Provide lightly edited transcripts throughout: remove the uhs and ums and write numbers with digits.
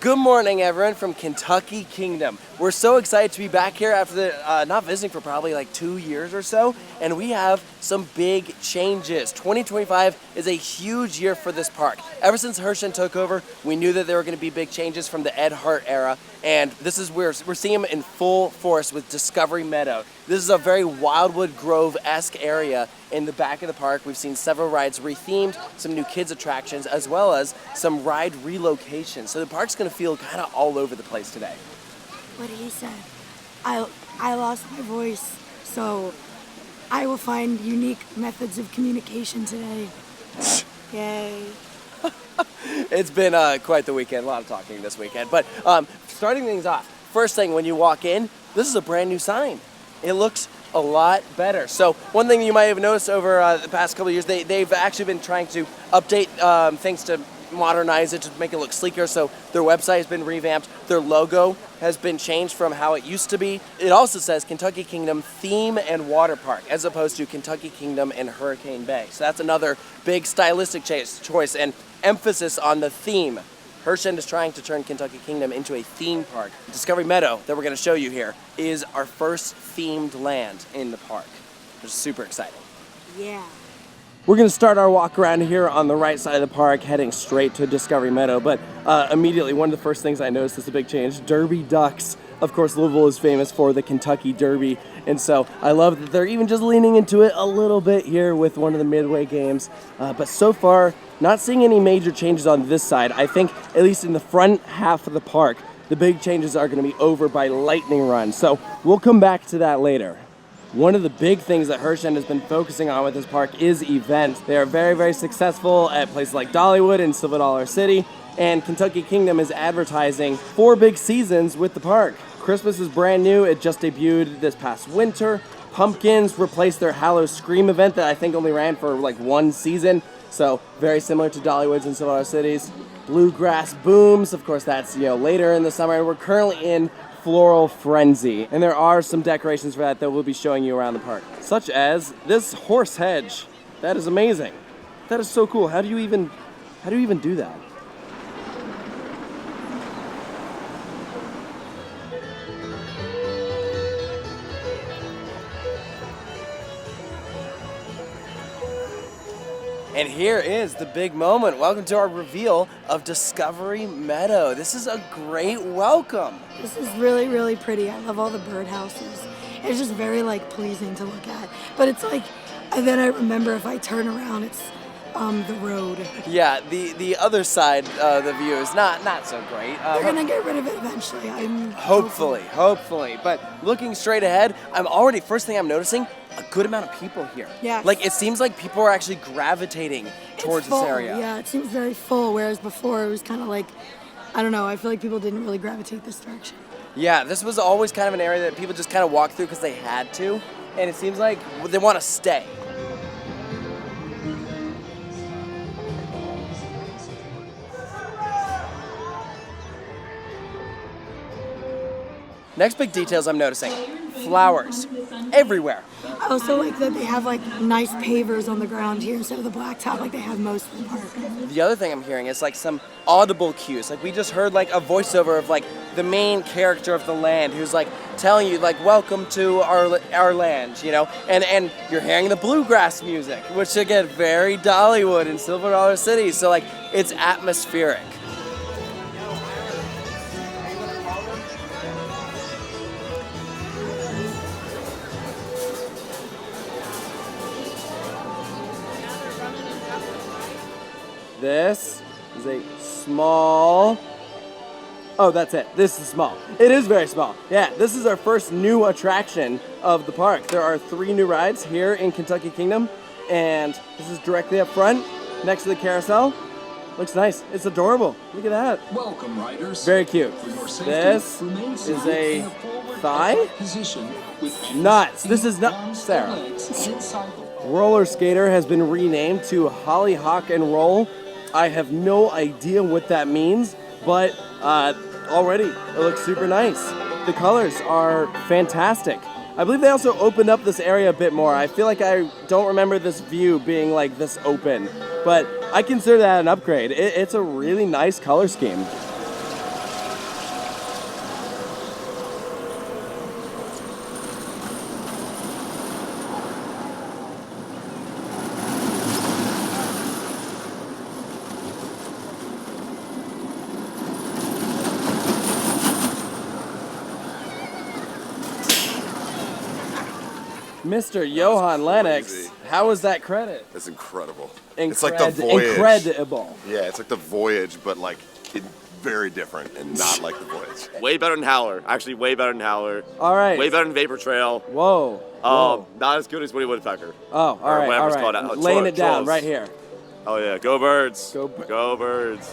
Good morning, everyone, from Kentucky Kingdom. We're so excited to be back here after not visiting for probably like 2 years or so, and we have some big changes. 2025 is a huge year for this park. Ever since Herschend took over, we knew that there were going to be big changes from the Ed Hart era, and this is where we're seeing them in full force with Discovery Meadow. This is a very Wildwood Grove-esque area in the back of the park. We've seen several rides rethemed, some new kids attractions, as well as some ride relocations. So the park's going to feel kind of all over the place today. What he said. I lost my voice, so I will find unique methods of communication today. Yay. It's been quite the weekend, a lot of talking this weekend. But starting things off, first thing when you walk in, this is a brand new sign. It looks a lot better. So one thing you might have noticed over the past couple of years, they've actually been trying to update things to modernize it, to make it look sleeker. So their website has been revamped. Their logo has been changed from how it used to be. It also says Kentucky Kingdom Theme and Water Park, as opposed to Kentucky Kingdom and Hurricane Bay. So that's another big stylistic choice and emphasis on the theme. Herschend is trying to turn Kentucky Kingdom into a theme park. Discovery Meadow, that we're going to show you here, is our first themed land in the park, which is super exciting. Yeah. We're going to start our walk around here on the right side of the park, heading straight to Discovery Meadow, but immediately one of the first things I noticed is a big change. Derby ducks. Of course, Louisville is famous for the Kentucky Derby, and so I love that they're even just leaning into it a little bit here with one of the midway games. But so far, not seeing any major changes on this side. I think, at least in the front half of the park, the big changes are going to be over by Lightning Run, so we'll come back to that later. One of the big things that Herschend has been focusing on with this park is events. They are very, very successful at places like Dollywood and Silver Dollar City, and Kentucky Kingdom is advertising 4 big seasons with the park. Christmas is brand new. It just debuted this past winter. Pumpkins replaced their Hallow Scream event that I think only ran for like 1 season, so very similar to Dollywood's and Silver Dollar City's. Bluegrass Booms, of course that's later in the summer. We're currently in Floral Frenzy, and there are some decorations for that we'll be showing you around the park, such as this horse hedge. That is amazing. That is so cool. How do you even do that? And here is the big moment. Welcome to our reveal of Discovery Meadow. This is a great welcome. This is really, really pretty. I love all the birdhouses. It's just very pleasing to look at. But it's and then I remember if I turn around, it's the road. Yeah, the other side of the view is not so great. They're gonna get rid of it eventually. Hopefully. But looking straight ahead, first thing I'm noticing, a good amount of people here. Yeah. It seems like people are actually gravitating towards this area. Yeah, it seems very full, whereas before it was kind of I don't know, I feel like people didn't really gravitate this direction. Yeah, this was always kind of an area that people just kind of walked through because they had to, and it seems like they want to stay. Next big details I'm noticing, flowers everywhere. I also like that they have nice pavers on the ground here instead of the blacktop like they have most of the park. The other thing I'm hearing is some audible cues. We just heard a voiceover of the main character of the land who's telling you welcome to our land, and you're hearing the bluegrass music, which again very Dollywood and Silver Dollar City, so it's atmospheric. This is a small... Oh, that's it. This is small. It is very small. Yeah, this is our first new attraction of the park. There are 3 new rides here in Kentucky Kingdom, and this is directly up front, next to the carousel. Looks nice. It's adorable. Look at that. Welcome, riders. Very cute. This is a thigh? Nuts. This is nuts. Sarah. Roller skater has been renamed to Hollyhock and Roll. I have no idea what that means, but already it looks super nice. The colors are fantastic. I believe they also opened up this area a bit more. I feel like I don't remember this view being this open, but I consider that an upgrade. It's a really nice color scheme. Mr. Johan Lennox, crazy. how was that credit? It's incredible. It's like the voyage. Incredible. Yeah, it's like the voyage, but like very different and not like the voyage. Way better than Howler. Actually, way better than Howler. All right. Way better than Vapor Trail. Whoa. Whoa. Not as good as Woody Woodpecker. Oh, all right, whatever all it's right. called. Laying it down Trolls. right here. Oh yeah, go birds. Go birds.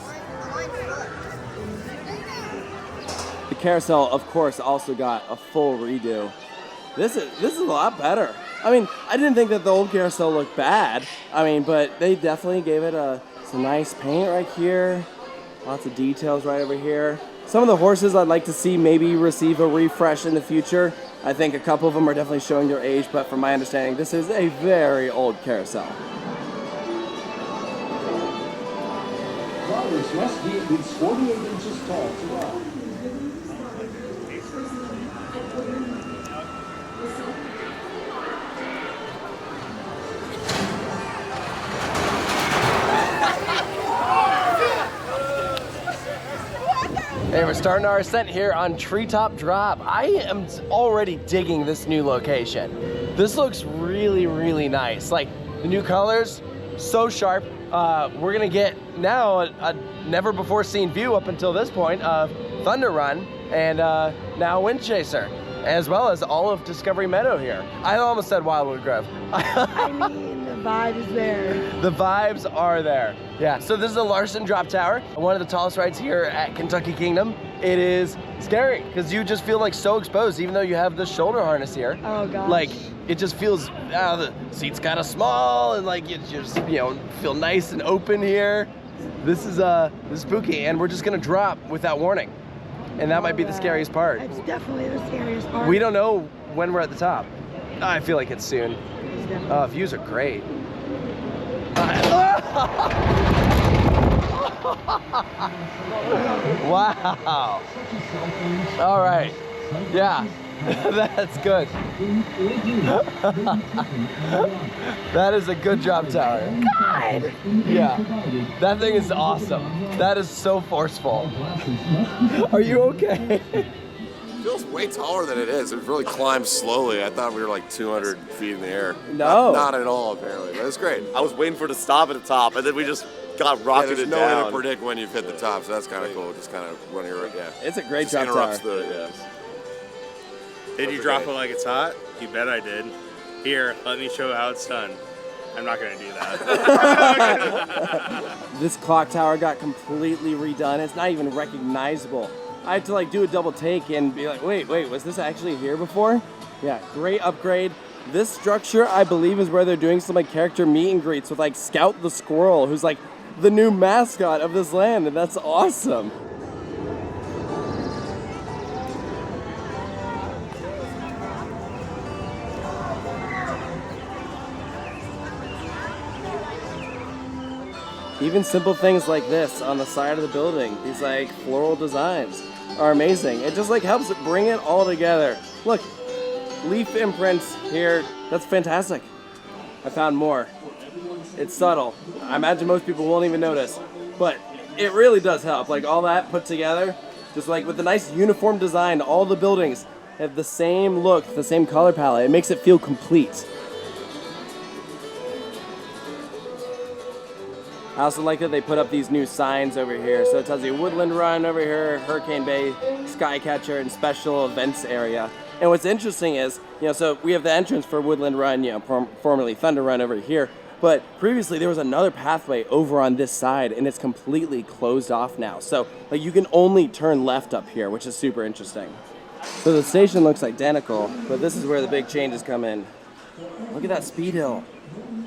The carousel, of course, also got a full redo. This is a lot better. I mean, I didn't think that the old carousel looked bad. I mean, but they definitely gave it some nice paint right here. Lots of details right over here. Some of the horses I'd like to see maybe receive a refresh in the future. I think a couple of them are definitely showing their age, but from my understanding, this is a very old carousel. Riders must be at least 48 inches tall to ride. Hey, we're starting our ascent here on Treetop Drop. I am already digging this new location. This looks really, really nice. Like, the new colors, so sharp. We're gonna get now a never before seen view up until this point of Thunder Run and now Wind Chaser, as well as all of Discovery Meadow here. I almost said Wildwood Grove. I mean, the vibe is there. The vibes are there. Yeah, so this is the Larson Drop Tower, one of the tallest rides here at Kentucky Kingdom. It is scary because you just feel like so exposed, even though you have the shoulder harness here. Oh gosh. Like, it just feels, the seat's kind of small and like you just, feel nice and open here. This is spooky, and we're just gonna drop without warning. And that might be the scariest part. It's definitely the scariest part. We don't know when we're at the top. I feel like it's soon. It's definitely- Views are great. Wow. All right. Yeah. That's good. That is a good drop tower. God. Yeah. That thing is awesome. That is so forceful. Are you okay? It feels way taller than it is. It really climbs slowly. I thought we were like 200 feet in the air. No. Not at all, apparently. But it's great. I was waiting for it to stop at the top, and then we just got Yeah, rocketed there's no way down. to predict when you've hit the top, so that's kind of cool. Just kind of running around. Yeah. It's a great Just drop tower. interrupts the. Did you drop it like it's hot? You bet I did. Here, let me show how it's done. I'm not gonna do that. This clock tower got completely redone. It's not even recognizable. I had to like do a double take and be like, wait, was this actually here before? Yeah, great upgrade. This structure, I believe, is where they're doing some like character meet and greets with like Scout the Squirrel, who's like the new mascot of this land, and that's awesome. Even simple things like this on the side of the building, these like floral designs are amazing. It just like helps bring it all together. Look, leaf imprints here, that's fantastic. I found more. It's subtle. I imagine most people won't even notice, but it really does help. Like all that put together, just like with the nice uniform design, all the buildings have the same look, the same color palette. It makes it feel complete. I also like that they put up these new signs over here. So it tells you Woodland Run over here, Hurricane Bay, Skycatcher, and Special Events area. And what's interesting is, so we have the entrance for Woodland Run, formerly Thunder Run over here. But previously there was another pathway over on this side, and it's completely closed off now. So like you can only turn left up here, which is super interesting. So the station looks identical, but this is where the big changes come in. Look at that speed hill.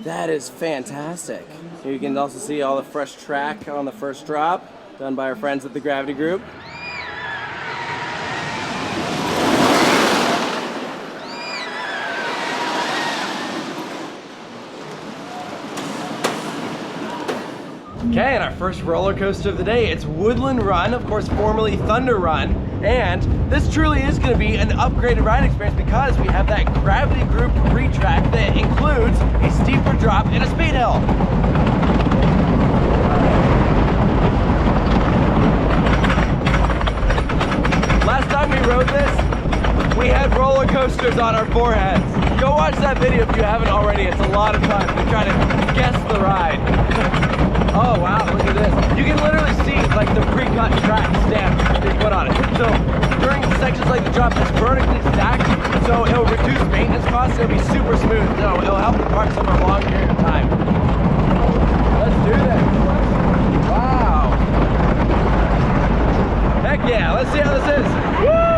That is fantastic. You can also see all the fresh track on the first drop, done by our friends at the Gravity Group. Okay, and our first roller coaster of the day, it's Woodland Run, of course formerly Thunder Run, and this truly is going to be an upgraded ride experience because we have that Gravity Group retrack that includes a steeper drop and a speed hill. Last time we rode this, we had roller roller coasters on our foreheads. Go watch that video if you haven't already. It's a lot of fun to try to guess the ride. Oh wow, look at this. You can literally see like the pre-cut track stamp they put on it. So during sections like the drop, it's vertically stacked, so it'll reduce maintenance costs. It'll be super smooth. So it'll help the park over a long period of time. Let's do this. Wow. Heck yeah, let's see how this is. Woo!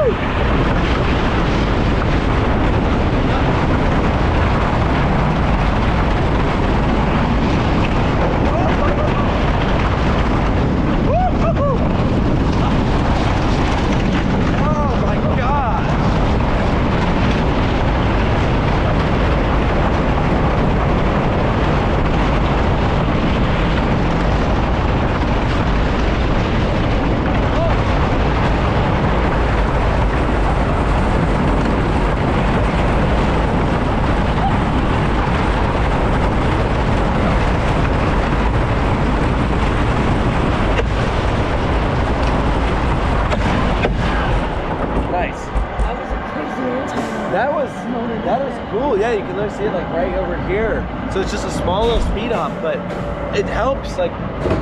That was cool. Yeah, you can literally see it like right over here. So it's just a small little speed hump, but it helps. Like,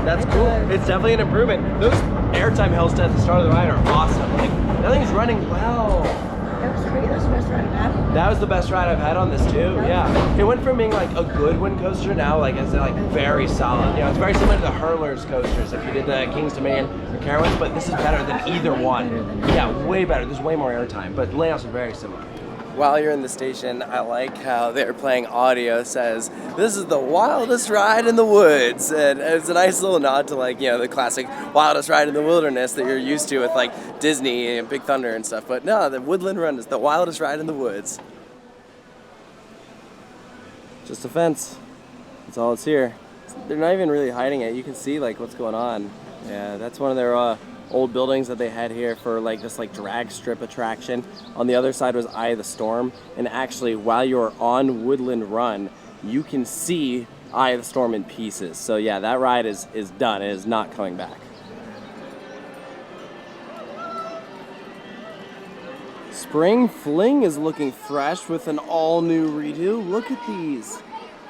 that's cool. It's definitely an improvement. Those airtime hills at the start of the ride are awesome. Like, that thing's running well. That was great. That was the best ride I've had. That was the best ride I've had on this too. Yeah. It went from being like a good wind coaster now like it's like very solid. You know, it's very similar to the Hurlers coasters if you did the Kings Dominion or Carowinds, but this is better than either one. Yeah, way better. There's way more airtime, but layouts are very similar. While you're in the station, I like how they're playing audio says, this is the wildest ride in the woods. And it's a nice little nod to like, you know, the classic wildest ride in the wilderness that you're used to with like Disney and Big Thunder and stuff. But no, the Woodland Run is the wildest ride in the woods. Just a fence. That's all it's here. They're not even really hiding it. You can see like what's going on. Yeah, that's one of their old buildings that they had here for like this like drag strip attraction. On the other side was Eye of the Storm, and actually while you're on Woodland Run you can see Eye of the Storm in pieces. So yeah, that ride is done. It is not coming back. Spring Fling is looking fresh with an all new redo. Look at these.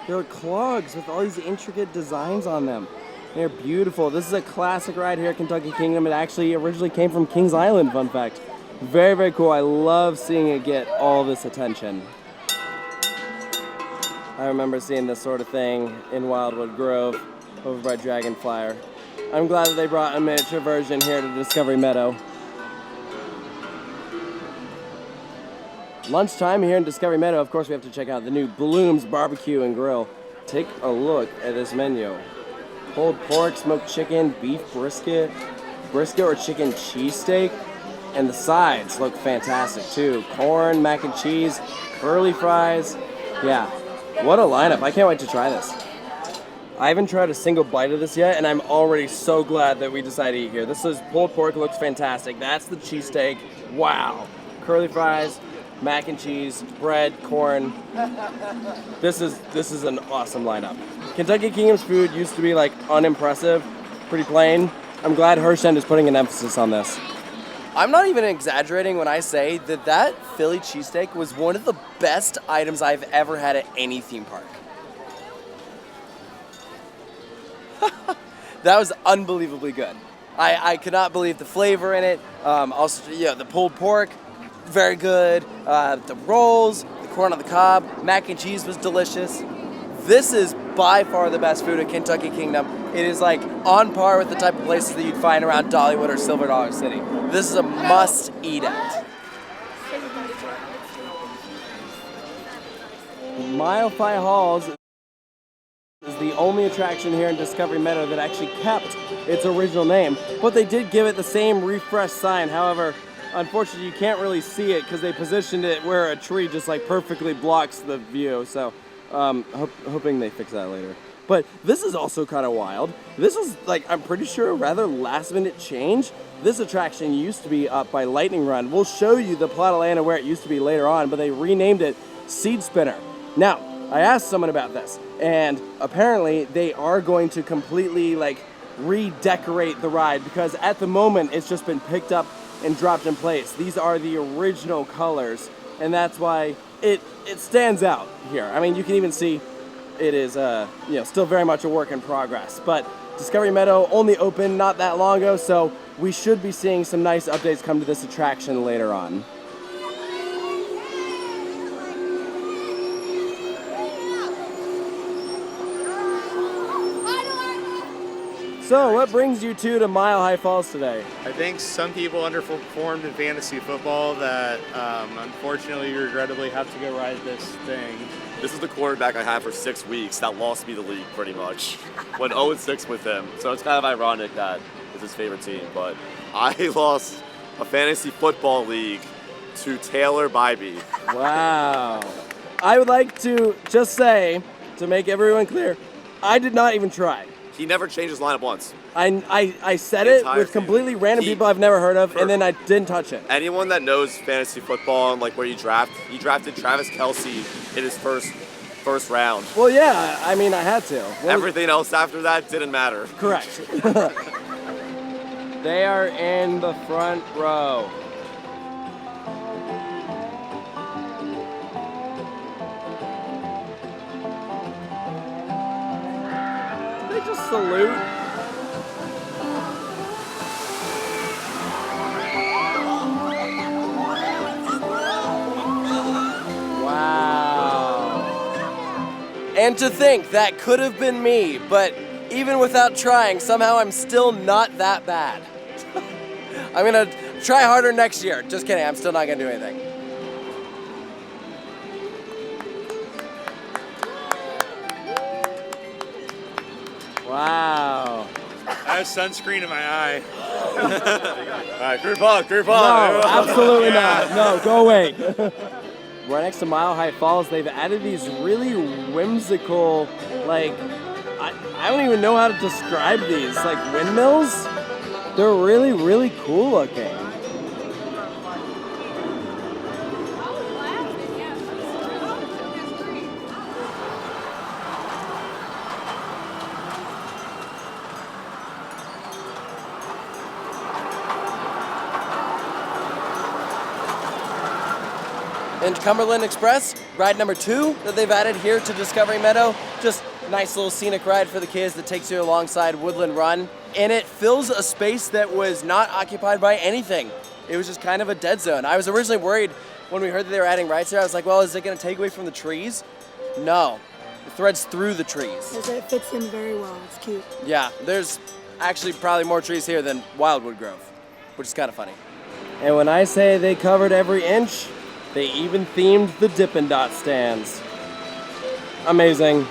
They're clogs with all these intricate designs on them. They're beautiful. This is a classic ride here at Kentucky Kingdom. It actually originally came from Kings Island, fun fact. Very, very cool. I love seeing it get all this attention. I remember seeing this sort of thing in Wildwood Grove over by Dragonflyer. I'm glad that they brought a miniature version here to Discovery Meadow. Lunchtime here in Discovery Meadow, of course we have to check out the new Bloom's Barbecue and Grill. Take a look at this menu. Pulled pork, smoked chicken, beef brisket or chicken cheesesteak, and the sides look fantastic too. Corn, mac and cheese, curly fries. Yeah, what a lineup. I can't wait to try this. I haven't tried a single bite of this yet, and I'm already so glad that we decided to eat here. This is pulled pork, looks fantastic. That's the cheesesteak. Wow. Curly fries, mac and cheese, bread, corn. This is an awesome lineup. Kentucky Kingdom's food used to be like unimpressive, pretty plain. I'm glad Hershend is putting an emphasis on this. I'm not even exaggerating when I say that that Philly cheesesteak was one of the best items I've ever had at any theme park. That was unbelievably good. I could not believe the flavor in it. Also, yeah, the pulled pork, very good. The rolls, the corn on the cob, mac and cheese was delicious. This is by far the best food at Kentucky Kingdom. It is like on par with the type of places that you'd find around Dollywood or Silver Dollar City. This is a must eat at. Mile Fi Halls is the only attraction here in Discovery Meadow that actually kept its original name, but they did give it the same refresh sign. However, unfortunately you can't really see it because they positioned it where a tree just like perfectly blocks the view. So hoping they fix that later. But this is also kind of wild. This is like, I'm pretty sure a rather last minute change. This attraction used to be up by Lightning Run. We'll show you the plot of land of where it used to be later on, but they renamed it Seed Spinner. Now, I asked someone about this, and apparently they are going to completely like redecorate the ride because at the moment it's just been picked up and dropped in place. These are the original colors and that's why it stands out here. I mean, you can even see it is still very much a work in progress. But Discovery Meadow only opened not that long ago, so we should be seeing some nice updates come to this attraction later on. So, what brings you two to Mile High Falls today? I think some people underperformed in fantasy football that unfortunately, regrettably, have to go ride this thing. This is the quarterback I had for 6 weeks that lost me the league pretty much. Went 0-6 with him. So it's kind of ironic that it's his favorite team. But I lost a fantasy football league to Taylor Bybee. Wow. I would like to just say, to make everyone clear, I did not even try. He never changed his lineup once. I said it with completely random people I've never heard of, and then I didn't touch it. Anyone that knows fantasy football and like where you draft, he drafted Travis Kelce in his first round. Well, yeah, I mean, I had to. Everything else after that didn't matter. Correct. They are in the front row. They just salute. Wow. And to think that could have been me, but even without trying, somehow I'm still not that bad. I'm gonna try harder next year. Just kidding, I'm still not gonna do anything. Wow. I have sunscreen in my eye. All right, group up. No, absolutely not. No, go away. Right next to Mile High Falls, they've added these really whimsical, like, I don't even know how to describe these, like windmills. They're really, really cool looking. And Cumberland Express, ride number 2 that they've added here to Discovery Meadow. Just a nice little scenic ride for the kids that takes you alongside Woodland Run. And it fills a space that was not occupied by anything. It was just kind of a dead zone. I was originally worried when we heard that they were adding rides here. I was like, well, is it gonna take away from the trees? No, it threads through the trees. It fits in very well, it's cute. Yeah, there's actually probably more trees here than Wildwood Grove, which is kind of funny. And when I say they covered every inch, they even themed the Dippin' Dot stands. Amazing.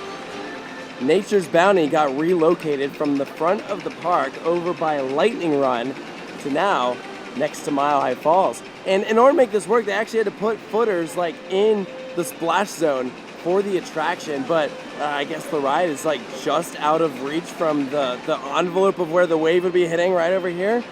Nature's Bounty got relocated from the front of the park over by Lightning Run to now next to Mile High Falls. And in order to make this work, they actually had to put footers like in the splash zone for the attraction, but I guess the ride is like just out of reach from the envelope of where the wave would be hitting right over here.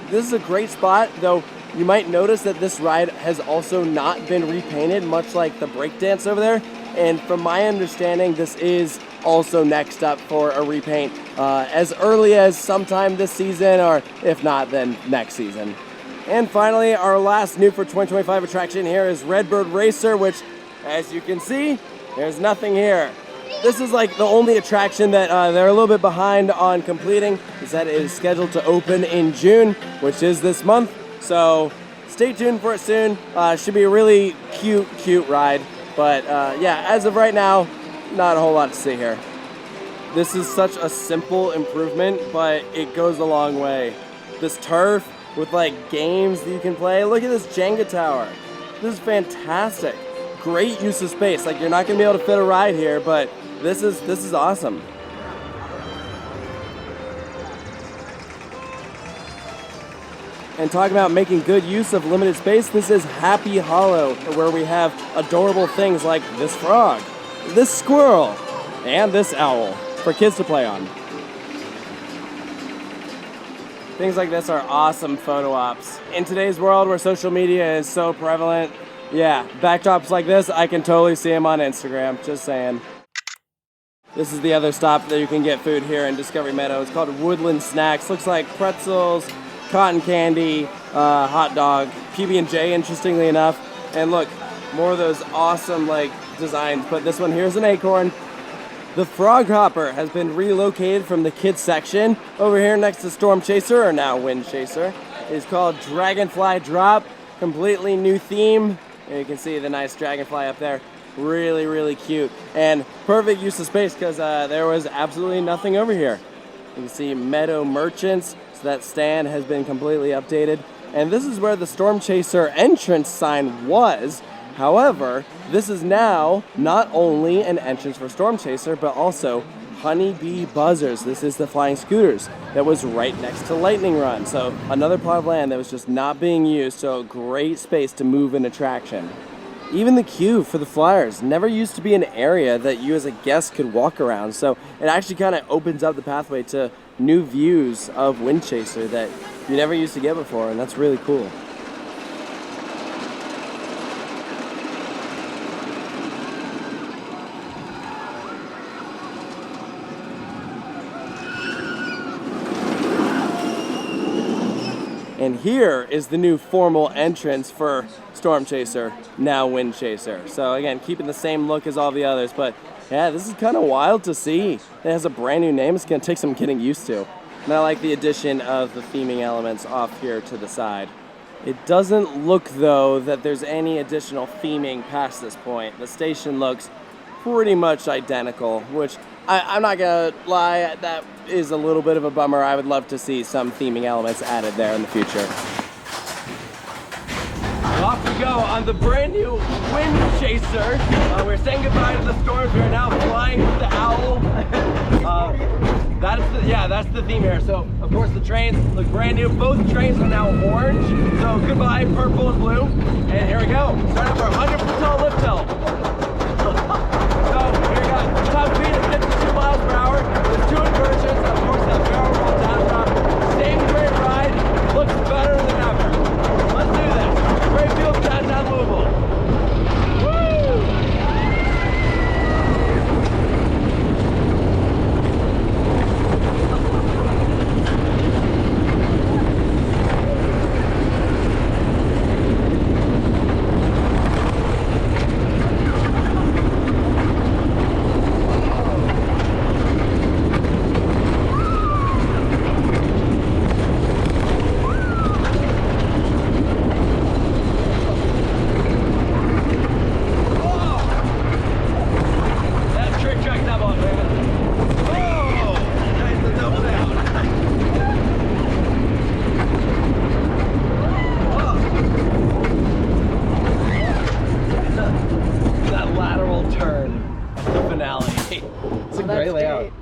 This is a great spot, though. You might notice that this ride has also not been repainted, much like the breakdance over there. And from my understanding, this is also next up for a repaint as early as sometime this season, or if not, then next season. And finally, our last new for 2025 attraction here is Redbird Racer, which, as you can see, there's nothing here. This is like the only attraction that they're a little bit behind on completing, is that it is scheduled to open in June, which is this month. So stay tuned for it soon. Should be a really cute ride. But yeah, as of right now, not a whole lot to see here. This is such a simple improvement, but it goes a long way. This turf with like games that you can play. Look at this Jenga tower. This is fantastic. Great use of space. Like, you're not gonna be able to fit a ride here, but this is awesome. And talking about making good use of limited space, this is Happy Hollow, where we have adorable things like this frog, this squirrel, and this owl for kids to play on. Things like this are awesome photo ops. In today's world where social media is so prevalent, yeah, backdrops like this, I can totally see them on Instagram, just saying. This is the other stop that you can get food here in Discovery Meadow. It's called Woodland Snacks. Looks like pretzels, cotton candy, hot dog, PB&J, interestingly enough. And look, More of those awesome like designs, but this one here's an acorn. The Frog Hopper has been relocated from the kids section over here next to Storm Chaser, or now Wind Chaser. It's called Dragonfly Drop. Completely new theme. And you can see the nice dragonfly up there. Really, really cute. And perfect use of space because there was absolutely nothing over here. You can see Meadow Merchants. So that stand has been completely updated. And this is where the Storm Chaser entrance sign was. However, this is now not only an entrance for Storm Chaser, but also Honeybee Buzzers. This is the flying scooters that was right next to Lightning Run. So another plot of land that was just not being used, so great space to move an attraction. Even the queue for the flyers never used to be an area that you as a guest could walk around. So it actually kind of opens up the pathway to new views of Wind Chaser that you never used to get before, and that's really cool. And here is the new formal entrance for Storm Chaser, now Wind Chaser. So again, keeping the same look as all the others, but yeah, this is kind of wild to see. It has a brand new name. It's gonna take some getting used to. And I like the addition of the theming elements off here to the side. It doesn't look though that there's any additional theming past this point. The station looks pretty much identical, which I'm not gonna lie, that is a little bit of a bummer. I would love to see some theming elements added there in the future. Off we go on the brand new Wind Chaser. We're saying goodbye to the storms. We're now flying with the owl. That's the theme here. So of course the trains look brand new. Both trains are now orange. So goodbye purple and blue. And here we go. Start up our 100% lift hill. So here we go. Top speed is 52 miles per hour. There's 2 inversions. Of course that barrel roll down drop. Same great ride. Looks better than ever. Let's do this. Great Field downtown Louisville.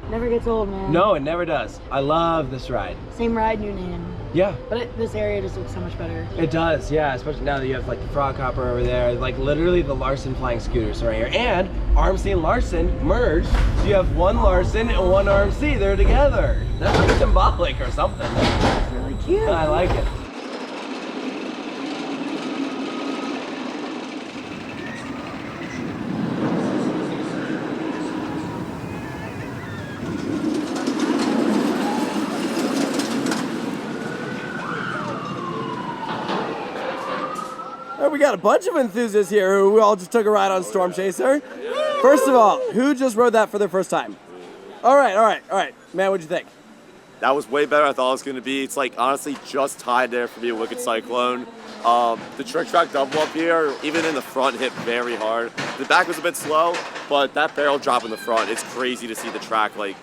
Never gets old, man. No, it never does. I love this ride. Same ride, new name. Yeah. But this area just looks so much better. It does, yeah, especially now that you have like the Frog Hopper over there, like literally the Larson flying scooters right here. And RMC and Larson merged, so you have one Larson and one RMC, they're together. That's like symbolic or something. That's really cute. I like it. We got a bunch of enthusiasts here who all just took a ride on Storm Chaser. First of all, who just rode that for their first time? All right. Man, what'd you think? That was way better than I thought it was going to be. It's like honestly just tied there for me, a Wicked Cyclone. The trick track double up here, even in the front, hit very hard. The back was a bit slow, but that barrel drop in the front, it's crazy to see the track like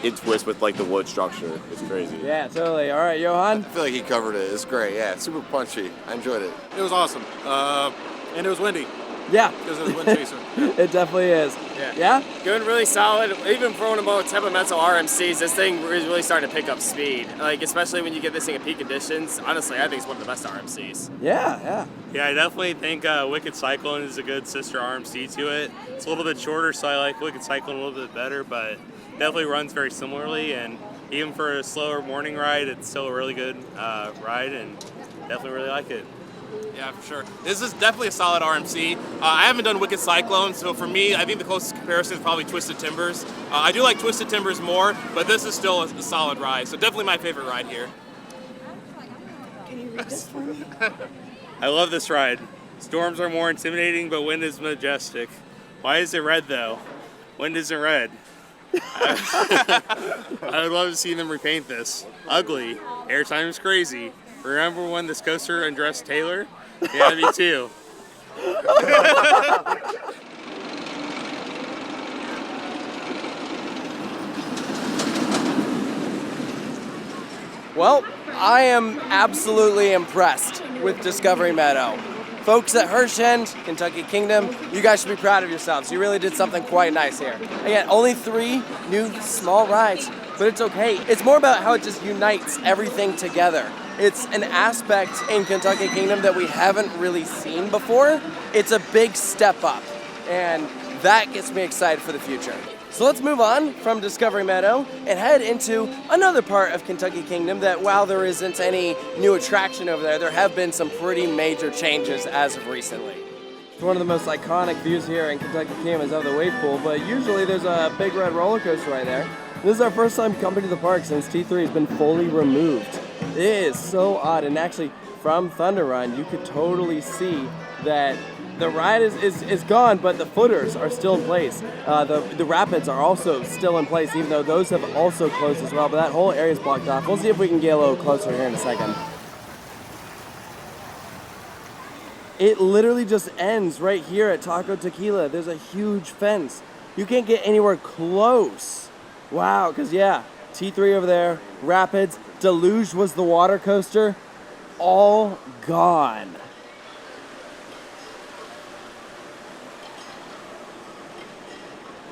in twist with like the wood structure. It's crazy. Yeah, totally. All right, Johan? I feel like he covered it. It's great. Yeah, super punchy. I enjoyed it. It was awesome. And it was windy. Yeah. Because it was Wind Chaser. It definitely is. Yeah? Good, really solid. Even throwing about temperamental RMCs, this thing is really starting to pick up speed. Like, especially when you get this thing in peak conditions. Honestly, I think it's one of the best RMCs. Yeah. Yeah, I definitely think Wicked Cyclone is a good sister RMC to it. It's a little bit shorter, so I like Wicked Cyclone a little bit better, but definitely runs very similarly. And even for a slower morning ride, it's still a really good ride, and definitely really like it. Yeah, for sure. This is definitely a solid RMC. I haven't done Wicked Cyclone, so for me, I think the closest comparison is probably Twisted Timbers. I do like Twisted Timbers more, but this is still a solid ride. So definitely my favorite ride here. Can you read this for me? I love this ride. Storms are more intimidating, but wind is majestic. Why is it red though? Wind isn't red. I would love to see them repaint this. Ugly. Airtime is crazy. Remember when this coaster undressed Taylor? Yeah, me too. Well, I am absolutely impressed with Discovery Meadow. Folks at Hershend, Kentucky Kingdom, you guys should be proud of yourselves. You really did something quite nice here. Again, only 3 new small rides, but it's okay. It's more about how it just unites everything together. It's an aspect in Kentucky Kingdom that we haven't really seen before. It's a big step up, and that gets me excited for the future. So let's move on from Discovery Meadow and head into another part of Kentucky Kingdom that, while there isn't any new attraction over there, there have been some pretty major changes as of recently. One of the most iconic views here in Kentucky Kingdom is of the wave pool, but usually there's a big red roller coaster right there. This is our first time coming to the park since T3 has been fully removed. It is so odd, and actually from Thunder Run, you could totally see that the ride is gone, but the footers are still in place. The rapids are also still in place, even though those have also closed as well, but that whole area is blocked off. We'll see if we can get a little closer here in a second. It literally just ends right here at Taco Tequila. There's a huge fence. You can't get anywhere close. Wow, because yeah, T3 over there, rapids, Deluge was the water coaster, all gone.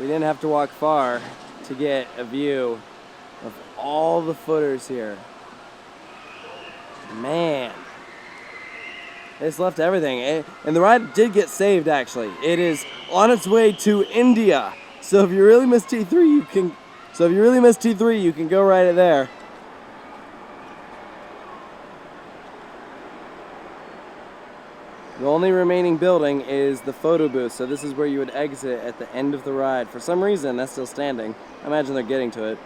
We didn't have to walk far to get a view of all the footers here. Man. It's left everything. And the ride did get saved, actually. It is on its way to India. So if you really miss T3, you can go right there. The only remaining building is the photo booth, so this is where you would exit at the end of the ride. For some reason, that's still standing. I imagine they're getting to it.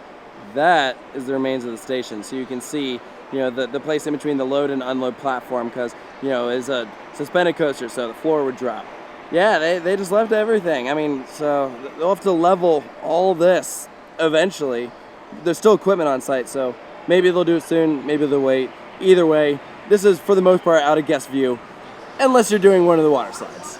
That is the remains of the station, so you can see, the place in between the load and unload platform, because, is a suspended coaster, so the floor would drop. Yeah, they just left everything. I mean, so they'll have to level all this eventually. There's still equipment on site, so maybe they'll do it soon, maybe they'll wait. Either way, this is, for the most part, out of guest view. Unless you're doing one of the water slides.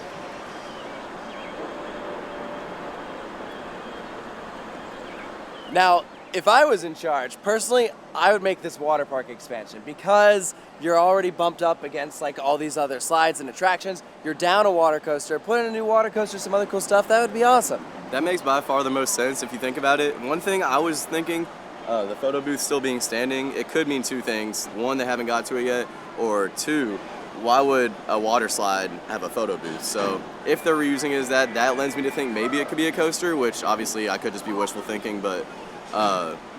Now, if I was in charge, personally, I would make this water park expansion because you're already bumped up against like all these other slides and attractions. You're down a water coaster, put in a new water coaster, some other cool stuff, that would be awesome. That makes by far the most sense if you think about it. One thing I was thinking, the photo booth still being standing, it could mean 2 things. 1, they haven't got to it yet, or 2, why would a water slide have a photo booth? So if they're reusing it as that lends me to think maybe it could be a coaster, which obviously I could just be wishful thinking, but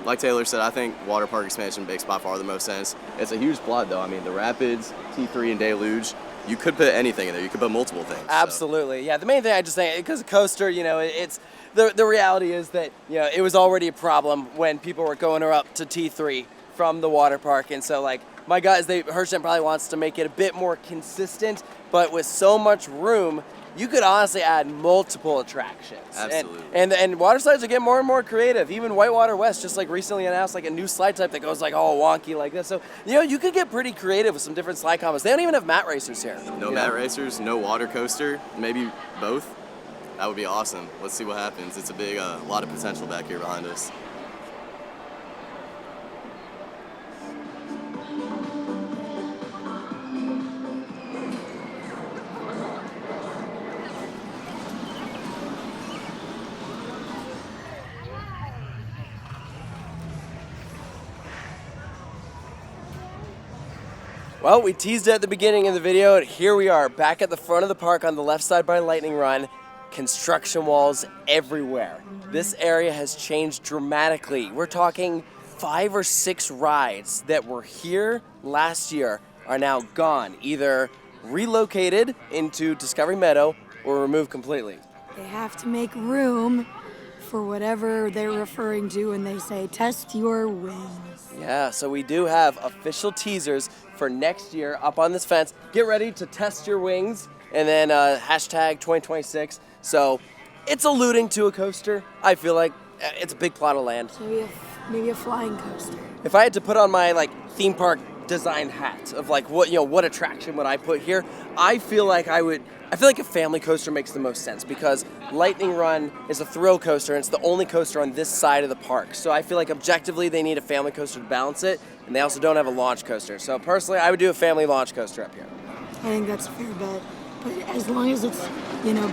like Taylor said, I think water park expansion makes by far the most sense. It's a huge plot though. I mean, the rapids, T3, and Deluge, you could put anything in there. You could put multiple things. Absolutely. So. Yeah, the main thing I just think, because a coaster, it's the reality is that, it was already a problem when people were going up to T3 from the water park, and so like, my guys, Hershend probably wants to make it a bit more consistent, but with so much room, you could honestly add multiple attractions. Absolutely. And water slides are getting more and more creative. Even Whitewater West just like recently announced like a new slide type that goes like all wonky like this. So, you could get pretty creative with some different slide combos. They don't even have mat racers here. No mat racers, no water coaster, maybe both. That would be awesome. Let's see what happens. It's a big, lot of potential back here behind us. Well, we teased it at the beginning of the video, and here we are, back at the front of the park on the left side by Lightning Run. Construction walls everywhere. This area has changed dramatically. We're talking 5 or 6 rides that were here last year are now gone, either relocated into Discovery Meadow or removed completely. They have to make room for whatever they're referring to when they say test your wings. Yeah, so we do have official teasers for next year up on this fence. Get ready to test your wings, and then hashtag 2026. So it's alluding to a coaster. I feel like it's a big plot of land. So maybe a flying coaster. If I had to put on my like theme park design hat of like what attraction would I put here, I feel like a family coaster makes the most sense because Lightning Run is a thrill coaster and it's the only coaster on this side of the park. So I feel like objectively they need a family coaster to balance it, and they also don't have a launch coaster. So personally, I would do a family launch coaster up here. I think that's a fair bet. But as long as it's,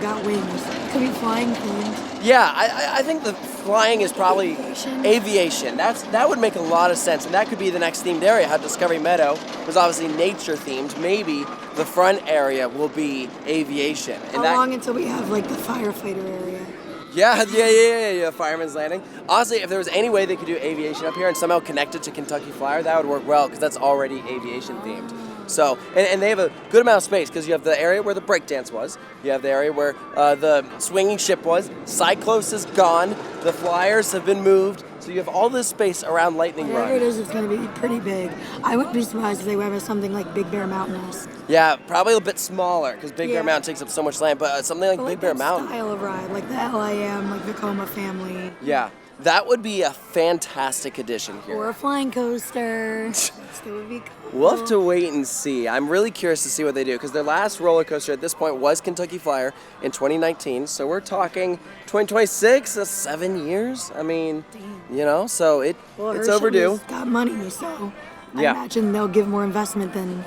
got wings, it could be flying themed. Yeah, I think the flying is probably aviation. That would make a lot of sense, and that could be the next themed area. How Discovery Meadow was obviously nature themed. Maybe the front area will be aviation. How long until we have like the firefighter area? Yeah, Fireman's Landing. Honestly, if there was any way they could do aviation up here and somehow connect it to Kentucky Flyer, that would work well because that's already aviation themed. So, and they have a good amount of space because you have the area where the breakdance was, you have the area where the swinging ship was, Cyclos is gone, the flyers have been moved, so you have all this space around Lightning Run. Whatever it is, it's going to be pretty big. I wouldn't be surprised if they went with something like Big Bear Mountain-esque. Yeah, probably a bit smaller because Big Bear Mountain takes up so much land, but something like Big Bear Mountain. Style of ride, like the LIM, like the Coma family. Yeah, that would be a fantastic addition here. Or a flying coaster. That would be cool. We'll have to wait and see. I'm really curious to see what they do because their last roller coaster at this point was Kentucky Flyer in 2019. So we're talking 2026, 7 years. I mean, so it's overdue. Got money, so I imagine they'll give more investment than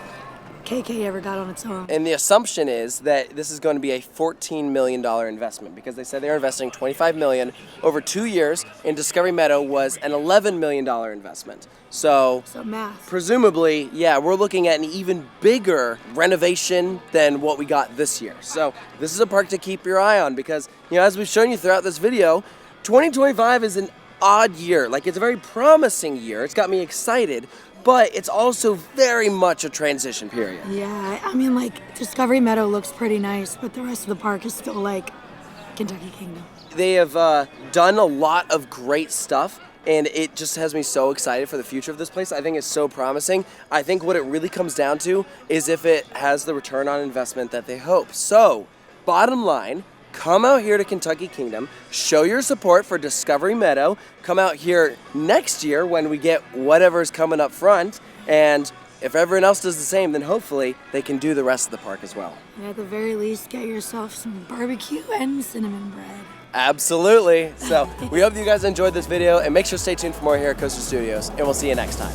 KK ever got on its own. And the assumption is that this is going to be a $14 million investment because they said they're investing $25 million over 2 years, and Discovery Meadow was an $11 million investment. So math. Presumably, we're looking at an even bigger renovation than what we got this year. So this is a park to keep your eye on because, as we've shown you throughout this video, 2025 is an odd year. Like, it's a very promising year. It's got me excited. But it's also very much a transition period. Yeah, I mean, like, Discovery Meadow looks pretty nice, but the rest of the park is still like Kentucky Kingdom. They have done a lot of great stuff, and it just has me so excited for the future of this place. I think it's so promising. I think what it really comes down to is if it has the return on investment that they hope. So, bottom line, come out here to Kentucky Kingdom, show your support for Discovery Meadow, come out here next year when we get whatever's coming up front, and if everyone else does the same, then hopefully they can do the rest of the park as well. And at the very least, get yourself some barbecue and cinnamon bread. Absolutely. So we hope you guys enjoyed this video, and make sure to stay tuned for more here at Coaster Studios, and we'll see you next time.